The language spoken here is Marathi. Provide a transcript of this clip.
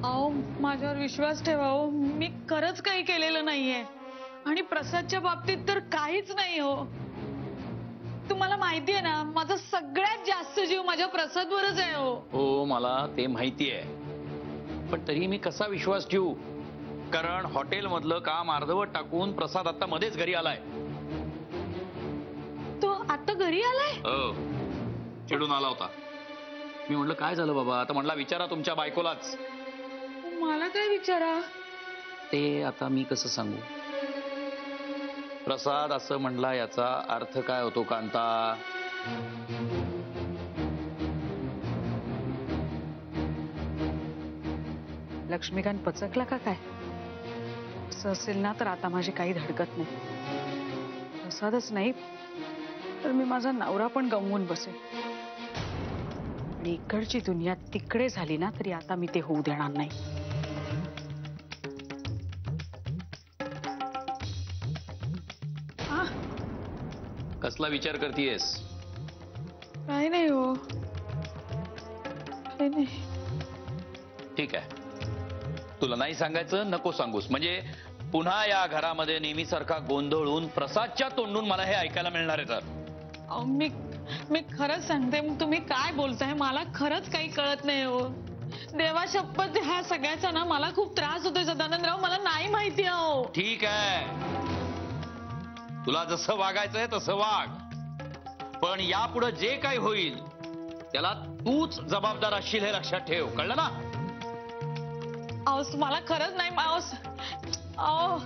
अहो माझ्यावर विश्वास ठेवा हो, मी खरंच काही केलेलं नाहीये आणि प्रसादच्या बाबतीत तर काहीच नाही हो. तुम्हाला माहितीये ना माझा सगळ्यात जास्त जीव माझ्या प्रसादवरच आहे हो. हो मला ते माहिती आहे, पण तरी मी कसा विश्वास ठेवू? कारण हॉटेल मधलं काम अर्धवट टाकून प्रसाद आता मध्येच घरी आलाय. तो आता घरी आलाय? हो, चिडून आला होता. मी म्हटलं काय झालं बाबा? आता म्हटला विचारा तुमच्या बायकोलाच. मला काय विचारा? ते आता मी कसं सांगू? प्रसाद असं म्हणला याचा अर्थ काय होतो कांता? लक्ष्मीकांत पचकला का काय? असं असेल ना तर आता माझी काही धडकत नाही. प्रसादच नाही तर मी माझा नवरा पण गमवून बसेल. आणि इकडची दुनिया तिकडे झाली ना तरी आता मी ते होऊ देणार नाही. कसला विचार करतीयस? काही नाही हो, काही नाही. ठीक आहे, तुला नाही सांगायचं नको सांगूस. म्हणजे पुन्हा या घरामध्ये नेहमीसारखा गोंधळून प्रसादच्या तोंडून मला हे ऐकायला मिळणार आहे. तर अहो, मी खरंच सांगते, तुम्ही काय बोलताय मला खरंच काही कळत नाही हो. देवा शपथ ह्या सगळ्याचा ना मला खूप त्रास होतोय सदानंदराव, मला नाही माहिती हो. ठीक आहे, तुला जसं वागायचंय तसं वाग, पण यापुढे जे काही होईल त्याला तूच जबाबदार असशील हे लक्षात ठेव. कळलं ना? अहो मला खरंच नाही. अहो